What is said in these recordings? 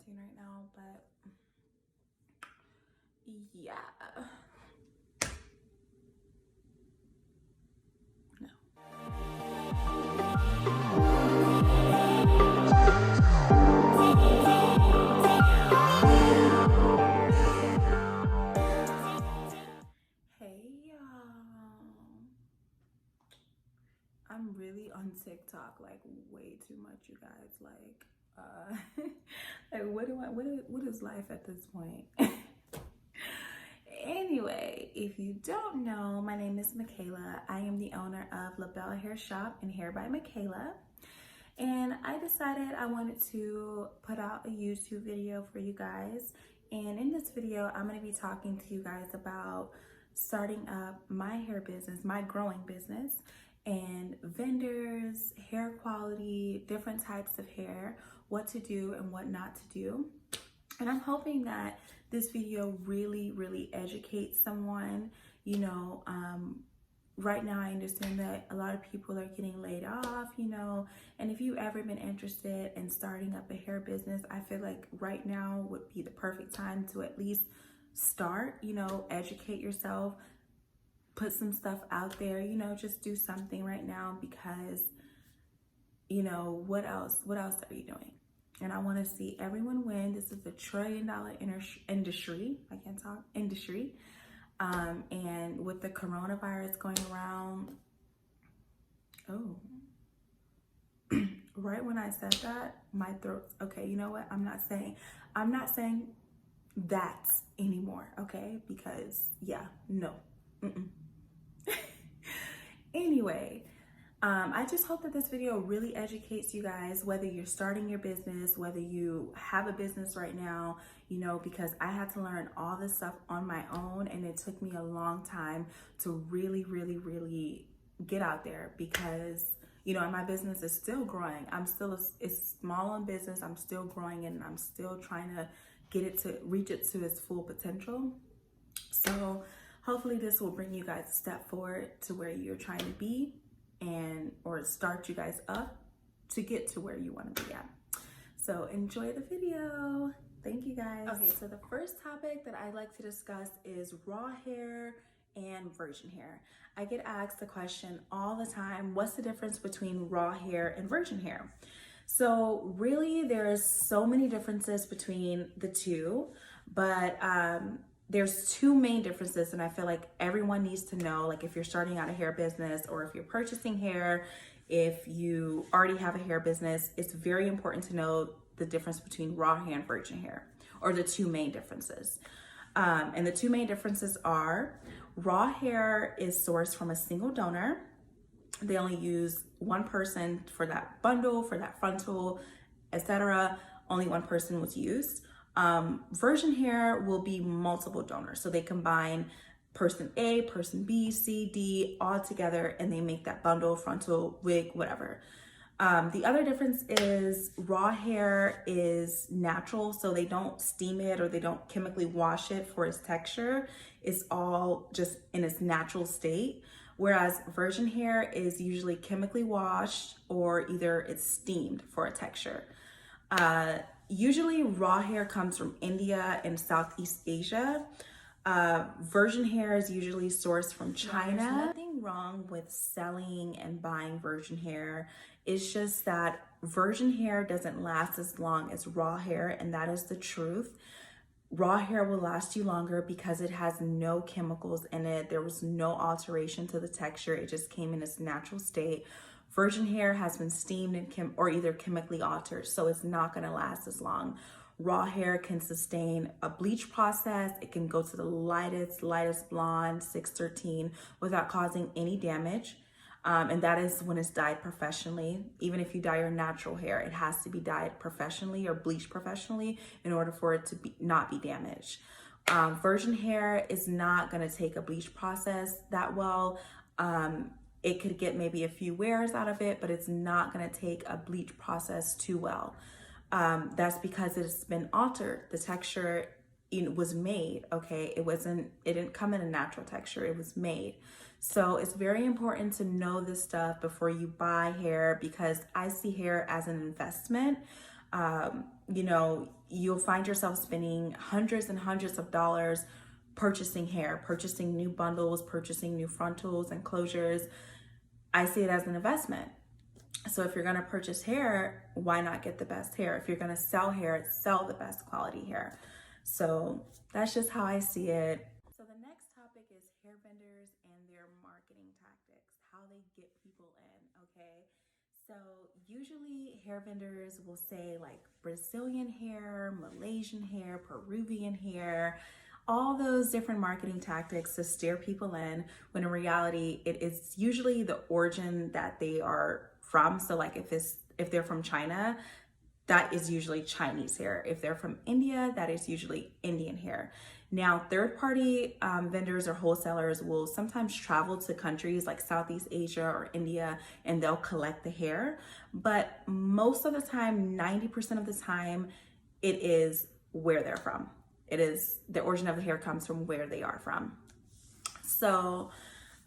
quarantine right now, but yeah. No. Hey y'all. I'm really on TikTok like way too much, you guys. Like what is life at this point? Anyway, if you don't know, my name is Michaela. I am the owner of LaBelle Hair Shop and Hair by Michaela. And I decided I wanted to put out a YouTube video for you guys. And in this video, I'm going to be talking to you guys about starting up my hair business, my growing business, and vendors, hair quality, different types of hair, what to do and what not to do. And I'm hoping that this video really educates someone. You know, right now I understand that a lot of people are getting laid off, you know, and if you've ever been interested in starting up a hair business, I feel like right now would be the perfect time to at least start, you know, educate yourself, put some stuff out there, you know, just do something right now because, you know, what else are you doing? And I want to see everyone win. This is a $1 trillion industry. I can't talk, industry. And with the coronavirus going around, right when I said that, my throat's, okay, you know what? I'm not saying that anymore, okay? Because yeah, no. Anyway, I just hope that this video really educates you guys, whether you're starting your business, whether you have a business right now, you know, because I had to learn all this stuff on my own, and it took me a long time to really get out there because, you know, my business is still growing. It's small in business. I'm still growing and I'm still trying to reach it to its full potential. So hopefully this will bring you guys a step forward to where you're trying to be, or start you guys up to get to where you want to be at. So enjoy the video. Thank you guys. Okay, so the first topic that I'd like to discuss is raw hair and virgin hair. I get asked the question all the time, what's the difference between raw hair and virgin hair? So really there's so many differences between the two, but there's two main differences, and I feel like everyone needs to know, like if you're starting out a hair business or if you're purchasing hair, if you already have a hair business, it's very important to know the difference between raw hair and virgin hair, or the two main differences. And the two main differences are raw hair is sourced from a single donor. They only use one person for that bundle, for that frontal, etc. Only one person was used. Virgin hair will be multiple donors. So they combine person A, person B, C, D all together, and they make that bundle, frontal, wig, whatever. The other difference is raw hair is natural, so they don't steam it or they don't chemically wash it for its texture. It's all just in its natural state. Whereas virgin hair is usually chemically washed or either it's steamed for a texture. Usually raw hair comes from India and Southeast Asia. Virgin hair is usually sourced from China. There's nothing wrong with selling and buying virgin hair. It's just that virgin hair doesn't last as long as raw hair, and that is the truth. Raw hair will last you longer because it has no chemicals in it. There was no alteration to the texture. It just came in its natural state. Virgin hair has been steamed and or either chemically altered, so it's not going to last as long. Raw hair can sustain a bleach process. It can go to the lightest blonde, 613, without causing any damage. And that is when it's dyed professionally. Even if you dye your natural hair, it has to be dyed professionally or bleached professionally in order for it to not be damaged. Virgin hair is not going to take a bleach process that well. It could get maybe a few wears out of it, but it's not going to take a bleach process too well. That's because it's been altered. The texture was made, okay? It didn't come in a natural texture, it was made. So it's very important to know this stuff before you buy hair, because I see hair as an investment. You know, you'll find yourself spending hundreds and hundreds of dollars purchasing hair, purchasing new bundles, purchasing new frontals and closures. I see it as an investment. So if you're going to purchase hair, why not get the best hair? If you're going to sell hair, sell the best quality hair. So that's just how I see it. So the next topic is hair vendors and their marketing tactics, how they get people in, okay? So usually hair vendors will say like Brazilian hair, Malaysian hair, Peruvian hair, all those different marketing tactics to steer people in, when in reality it is usually the origin that they are from. So like if they're from China, that is usually Chinese hair. If they're from India, that is usually Indian hair. Now, third-party vendors or wholesalers will sometimes travel to countries like Southeast Asia or India, and they'll collect the hair. But most of the time, 90% of the time, it is where they're from. It is the origin of the hair comes from where they are from. So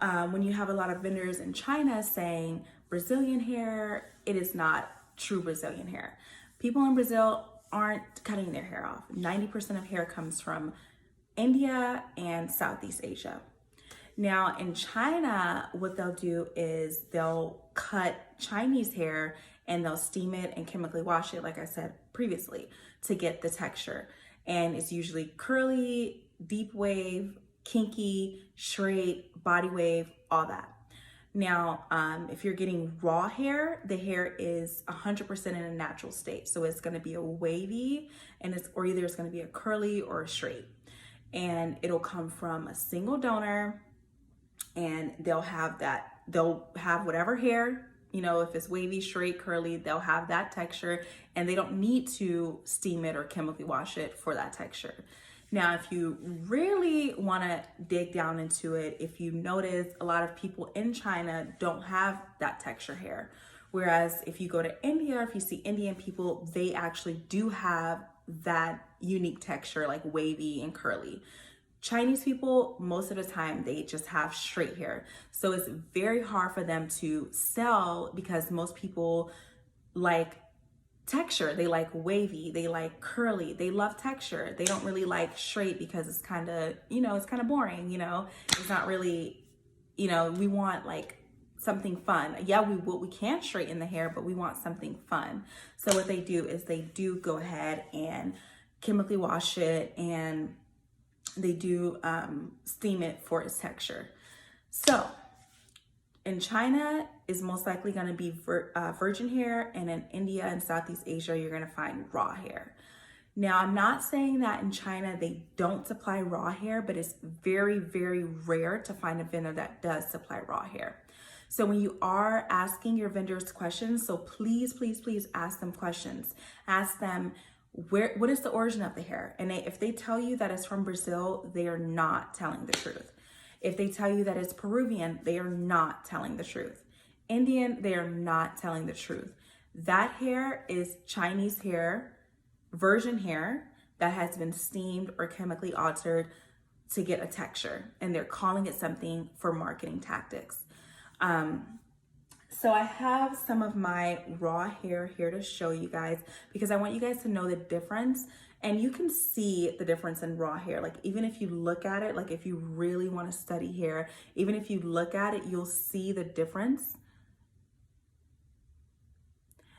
when you have a lot of vendors in China saying Brazilian hair, it is not true Brazilian hair. People in Brazil aren't cutting their hair off. 90% of hair comes from India and Southeast Asia. Now in China, what they'll do is they'll cut Chinese hair and they'll steam it and chemically wash it, like I said previously, to get the texture. And it's usually curly, deep wave, kinky, straight, body wave, all that. Now, if you're getting raw hair, the hair is 100% in a natural state. So it's gonna be a wavy, and or either it's gonna be a curly or a straight. And it'll come from a single donor, and they'll have whatever hair, you know, if it's wavy, straight, curly, they'll have that texture, and they don't need to steam it or chemically wash it for that texture. Now, if you really want to dig down into it, if you notice, a lot of people in China don't have that texture hair. Whereas if you go to India, if you see Indian people, they actually do have that unique texture, like wavy and curly. Chinese people, most of the time, they just have straight hair. So it's very hard for them to sell because most people like texture. They like wavy, they like curly, they love texture. They don't really like straight because it's kind of, you know, it's kind of boring, you know. It's not really, you know, we want like something fun. Yeah, we can straighten the hair, but we want something fun. So what they do is they do go ahead and chemically wash it, and they do steam it for its texture. So in China is most likely going to be virgin hair, and in India and Southeast Asia, you're going to find raw hair. Now, I'm not saying that in China they don't supply raw hair, but it's very, very rare to find a vendor that does supply raw hair. So when you are asking your vendors questions, so please, please, please ask them questions. Ask them, what is the origin of the hair? And if they tell you that it's from Brazil, they are not telling the truth. If they tell you that it's Peruvian, they are not telling the truth. Indian, they are not telling the truth. That hair is Chinese hair, virgin hair that has been steamed or chemically altered to get a texture, and they're calling it something for marketing tactics. So I have some of my raw hair here to show you guys because I want you guys to know the difference. And you can see the difference in raw hair. Like even if you look at it, like if you really want to study hair, even if you look at it, you'll see the difference.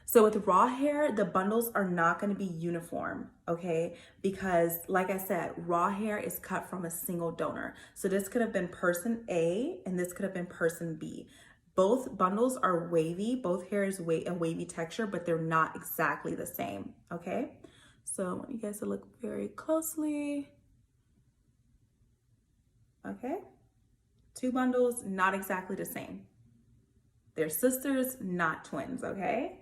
So with raw hair, the bundles are not going to be uniform, okay? Because like I said, raw hair is cut from a single donor. So this could have been person A and this could have been person B. Both bundles are wavy. Both hair is a wavy texture, but they're not exactly the same, okay? So I want you guys to look very closely. Okay? Two bundles, not exactly the same. They're sisters, not twins, okay?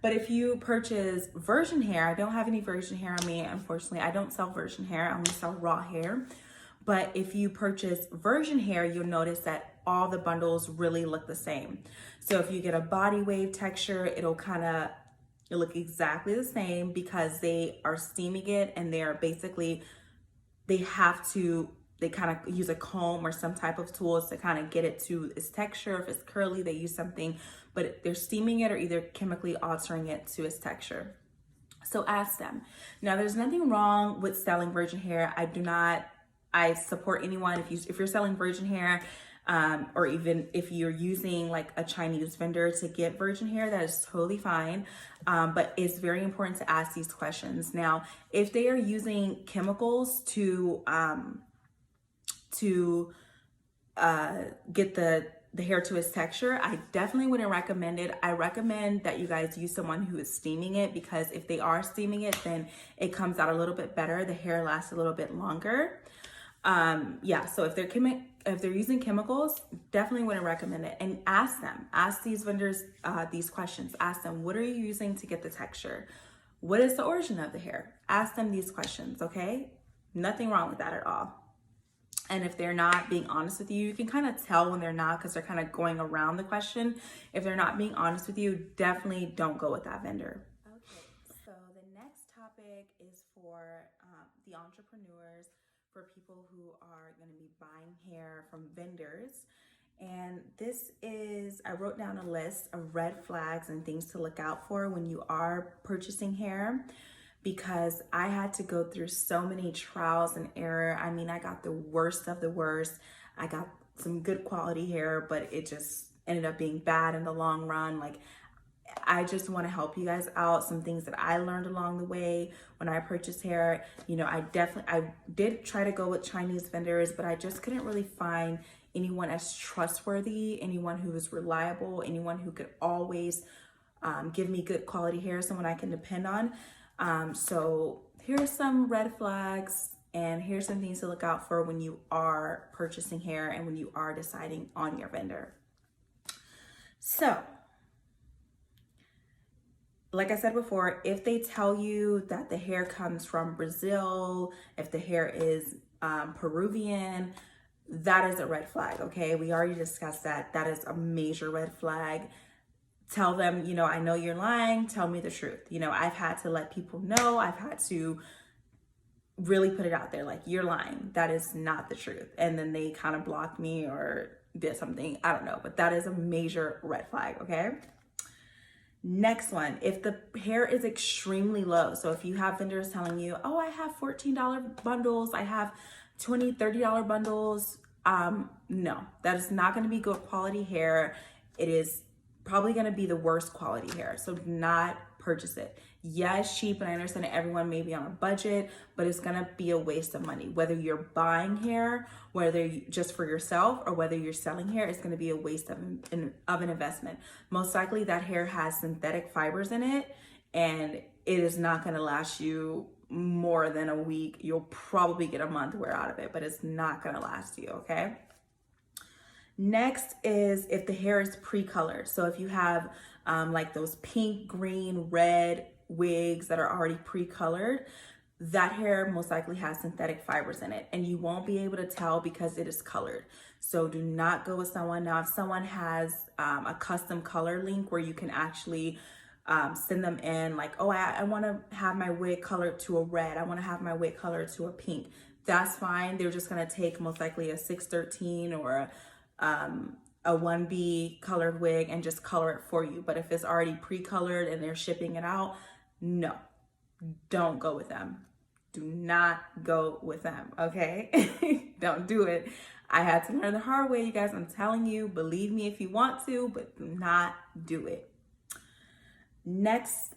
But if you purchase virgin hair, I don't have any virgin hair on me, unfortunately. I don't sell virgin hair, I only sell raw hair. But if you purchase virgin hair, you'll notice that all the bundles really look the same. So if you get a body wave texture, it'll look exactly the same because they are steaming it, and they kind of use a comb or some type of tools to kind of get it to its texture. If it's curly, they use something but they're steaming it or either chemically altering it to its texture. So ask them. Now, there's nothing wrong with selling virgin hair. I support anyone if you're selling virgin hair, or even if you're using like a Chinese vendor to get virgin hair, that is totally fine. But it's very important to ask these questions. Now, if they are using chemicals to get the hair to its texture, I definitely wouldn't recommend it. I recommend that you guys use someone who is steaming it, because if they are steaming it, then it comes out a little bit better. The hair lasts a little bit longer. Yeah, so if they're using chemicals, definitely wouldn't recommend it. And ask these vendors these questions. Ask them, what are you using to get the texture? What is the origin of the hair? Ask them these questions, okay? Nothing wrong with that at all. And if they're not being honest with you, you can kind of tell when they're not, because they're kind of going around the question. If they're not being honest with you, definitely don't go with that vendor. Okay, so the next topic is for the entrepreneurs, for people who are going to be buying hair from vendors. And this is, I wrote down a list of red flags and things to look out for when you are purchasing hair, because I had to go through so many trials and error. I mean, I got the worst of the worst. I got some good quality hair, but it just ended up being bad in the long run. Like, I just want to help you guys out. Some things that I learned along the way when I purchased hair. You know, I did try to go with Chinese vendors, but I just couldn't really find anyone as trustworthy, anyone who was reliable, anyone who could always give me good quality hair, someone I can depend on. So here's some red flags, and here's some things to look out for when you are purchasing hair and when you are deciding on your vendor. So, like I said before, if they tell you that the hair comes from Brazil, if the hair is Peruvian, that is a red flag, okay? We already discussed that. That is a major red flag. Tell them, you know, I know you're lying. Tell me the truth. You know, I've had to let people know. I've had to really put it out there, like, you're lying. That is not the truth. And then they kind of blocked me or did something. I don't know. But that is a major red flag, okay? Next one, if the hair is extremely low. So if you have vendors telling you, oh, I have $14 bundles, I have $20, $30 bundles. No, that is not going to be good quality hair. It is probably going to be the worst quality hair. So do not purchase it. Yeah, it's cheap, and I understand that everyone may be on a budget, but it's going to be a waste of money. Whether you're buying hair, whether just for yourself, or whether you're selling hair, it's going to be a waste of an investment. Most likely that hair has synthetic fibers in it, and it is not going to last you more than a week. You'll probably get a month wear out of it, but it's not going to last you, okay? Next is if the hair is pre-colored. So if you have like those pink, green, red wigs that are already pre-colored, that hair most likely has synthetic fibers in it, and you won't be able to tell because it is colored. So do not go with someone. Now, if someone has a custom color link where you can actually send them in, like, oh, I want to have my wig colored to a red, I want to have my wig colored to a pink, that's fine. They're just going to take most likely a 613 or a 1B colored wig and just color it for you. But if it's already pre-colored and they're shipping it out, no, don't go with them. Do not go with them, okay? Don't do it. I had to learn the hard way, you guys. I'm telling you, believe me if you want to, but do not do it. Next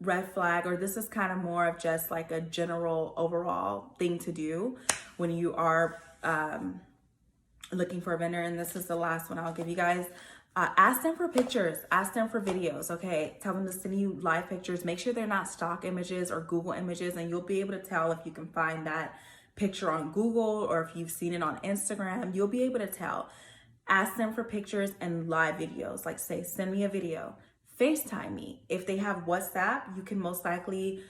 red flag, or this is kind of more of just like a general overall thing to do when you are looking for a vendor, and this is the last one I'll give you guys. Ask them for pictures, ask them for videos, okay? Tell them to send you live pictures. Make sure they're not stock images or Google images, and you'll be able to tell if you can find that picture on Google or if you've seen it on Instagram. You'll be able to tell. Ask them for pictures and live videos. Like, say, send me a video. FaceTime me. If they have WhatsApp, you can most likely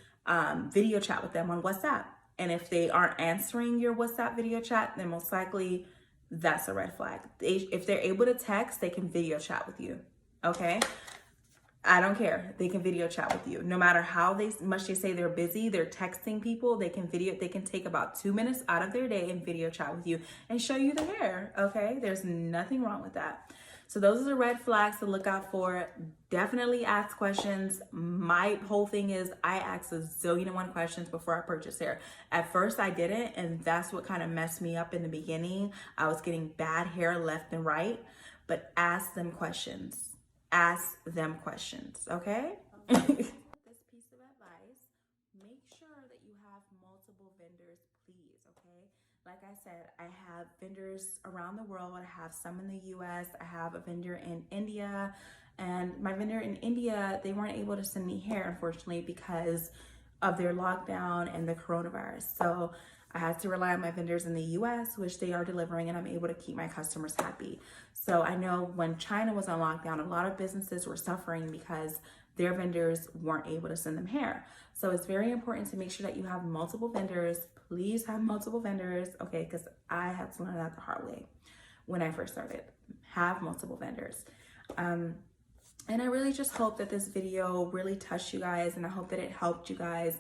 video chat with them on WhatsApp. And if they aren't answering your WhatsApp video chat, then most likely that's a red flag. If they're able to text, they can video chat with you, okay? I don't care. They can video chat with you. No matter how much they say they're busy, they're texting people, they can take about 2 minutes out of their day and video chat with you and show you the hair, okay? There's nothing wrong with that. So those are the red flags to look out for. Definitely ask questions. My whole thing is I ask a zillion and one questions before I purchase hair. At first I didn't, and that's what kind of messed me up in the beginning. I was getting bad hair left and right, but ask them questions. Ask them questions, okay? This piece of advice, make sure that you have multiple vendors, please, okay? Like I said, I have vendors around the world. I have some in the US, I have a vendor in India, and my vendor in India, they weren't able to send me hair, unfortunately, because of their lockdown and the coronavirus. So I had to rely on my vendors in the US, which they are delivering, and I'm able to keep my customers happy. So I know when China was on lockdown, a lot of businesses were suffering because their vendors weren't able to send them hair. So it's very important to make sure that you have multiple vendors. Please have multiple vendors, okay? Because I had to learn that the hard way when I first started. Have multiple vendors. And I really just hope that this video really touched you guys, and I hope that it helped you guys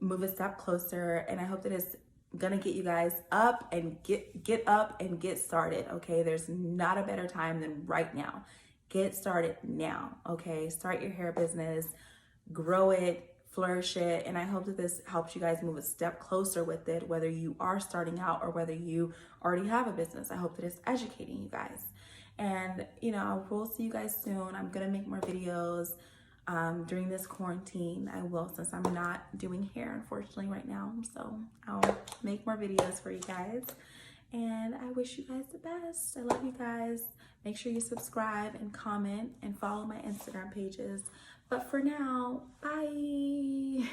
move a step closer, and I hope that it's gonna get you guys up and get up and get started, okay? There's not a better time than right now. Get started now, okay? Start your hair business, grow it, flourish it, and I hope that this helps you guys move a step closer with it, whether you are starting out or whether you already have a business. I hope that it's educating you guys. And, you know, we'll see you guys soon. I'm gonna make more videos during this quarantine. I will, since I'm not doing hair, unfortunately, right now. So I'll make more videos for you guys. And I wish you guys the best. I love you guys. Make sure you subscribe and comment and follow my Instagram pages. But for now, bye.